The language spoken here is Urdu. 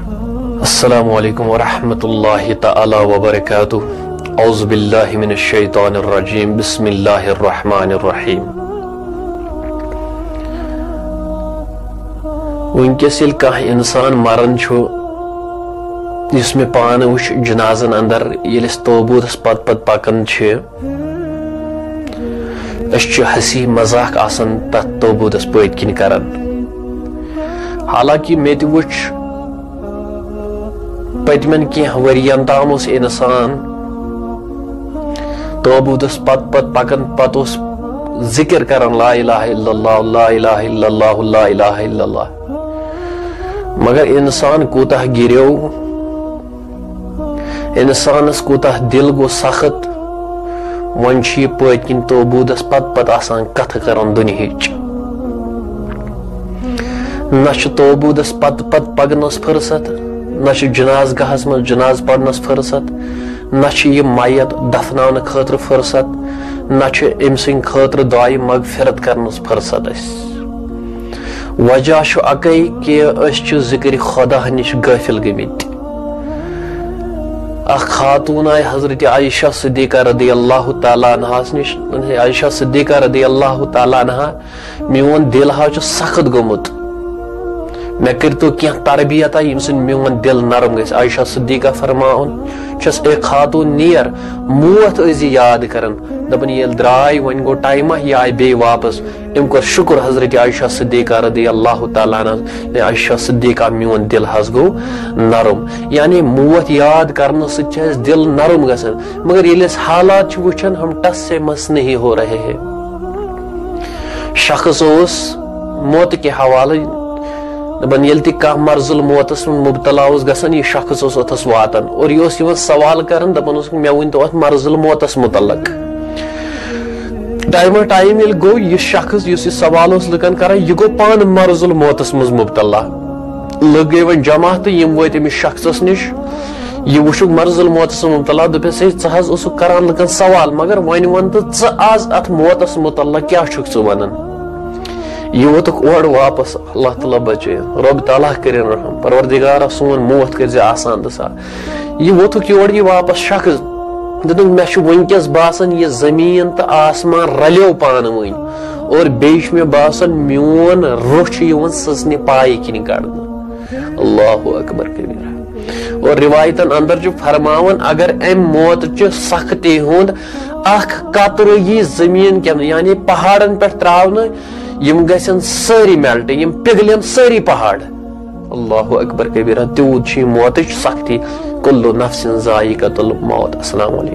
السلام علیکم ورحمۃ اللہ تعالی وبرکاتہ اعوذ باللہ من الشیطان الرجیم بسم اللہ الرحمن الرحیم ونکس یل کانٛہہ انسان مران چھُ یُس مےٚ پانہٕ وٕچھ جنازن اندر ییٚلہِ أسۍ توبوٗدس پتہٕ پکان چھِ أسۍ چھِ ہسی مذاق آسان تتھ توبوٗدس پٔتۍ کِنۍ کران حالانکہ مےٚ تہِ وٕچھ پٔتمٮ۪ن کینٛہہ ؤرین تام اوس انسان توبوٗدس پتہٕ پکان پتہٕ اوس ذکر کران لا الہ الا اللہ لا الہ الا اللہ لا الہ الا اللہ مگر انسان کوتاہ گریو انسانس کوتاہ دل گو سخت وۄنۍ چھُ یہِ پٔتۍ کِنۍ توبوٗدس پتہٕ آسان کتھٕ کران دُنہِچ نہ چھُ توبوٗدس پتہٕ پکنس فرصت نہ چھُ جناز گاہس منٛز جناز پرنس فرصت نہ چھُ یہِ میت دفناونہٕ خٲطرٕ فرصت نہ چھُ أمۍ سٕنٛدِ خٲطرٕ دعایہِ مغفرت کرنس فرصت اسہِ وجہ چھُ اکے کہِ أسۍ چھِ ذکر خدا نِش غٲفِل گٔمٕتۍ اکھ خاتون آیہِ حضرت عائشہ صدیقہ رضی اللہ تعالیٰ عنہاس نِش عائشہ صدیقہ رضی اللہ تعالیٰ عنہا میون دل حظ چھُ سخت گوٚمُت مےٚ کٔرتو کینٛہہ تربیتا ییٚمہِ سۭتۍ میون دل نرم گژھِ عائشہ صدیقہ فرماوُن چھس اے خاتون نیر موت ٲسۍ یاد کران دپان ییٚلہِ درٛاے وۄنۍ گوٚو ٹایما یہِ آیہِ بیٚیہِ واپس أمۍ کوٚر شُکر حضرت عائشہ صدیقہ رضی اللہ تعالیٰ عنہ عائشہ صدیقہ میون دل حظ گوٚو نرم یعنی موت یاد کرنہٕ سۭتۍ چھُ اسہِ دل نرم گژھان مگر ییٚلہِ أسۍ حالات چھِ وٕچھان ہم ٹس سے مس نہیں ہو رہے ہیں شخص اوس موت کے حوالہٕ دپان ییٚلہِ تہِ کانٛہہ مرضل موتس منٛز مبتلا اوس گژھان یہِ شخص اوس اوٚتس واتان اور یہِ اوس یِوان سوال کران دپان اوس مےٚ ؤنۍتو اتھ مرضل موتس متعلق ٹایمہ ٹایم ییٚلہِ گوٚو یہِ شخص یُس یہِ سوال اوس لُکن کران یہِ گوٚو پانہٕ مرضل موتس منٛز مبتلا لُکھ گٔے وۄنۍ جمع تہٕ یِم وٲتۍ أمِس شخصس نِش یہِ وٕچھُکھ مرضل موتس منٛز مبتلا دوٚپُس ہے ژٕ حظ اوسُکھ کران لُکن سوال مگر وۄنۍ وَن تہٕ ژٕ آز اتھ موتس متعلق کیٛاہ چھُکھ ژٕ ونان یہ ووتُکھ اورٕ واپس اللہ تعالیٰ بچٲیِن رۄب تعالیٰ کٔرِنۍ رحم پروردگارا سون موت کٔرۍ زِ آسان تہٕ سا یہِ ووتُکھ یورٕ یہِ واپس شخص دوٚپُکھ مےٚ چھُ وٕنکیٚس باسان یہِ زٔمیٖن تہٕ آسمان رلیو پانہٕ ؤنۍ اور بیٚیہِ چھُ مےٚ باسان میون روح چھُ یِوان سٕژنہِ پایہِ کِنۍ کڑنہٕ اللہ اکبر کبیٖرا اور روایتن اندر چھُ فرماوان اگر امہِ موتچہِ سختی ہُنٛد اکھ قطرٕ یی زٔمیٖن کٮ۪ن یعنی پہاڑن پٮ۪ٹھ تراونہٕ یم گژھن سٲری میلٹہٕ یم پگلن سٲری پہاڑ اللہ اکبر کبیرہ تیوٗت چھِ یہِ موتٕچ سختی کُلُّ نفسٍ ذائقۃ الموت السلام علیکم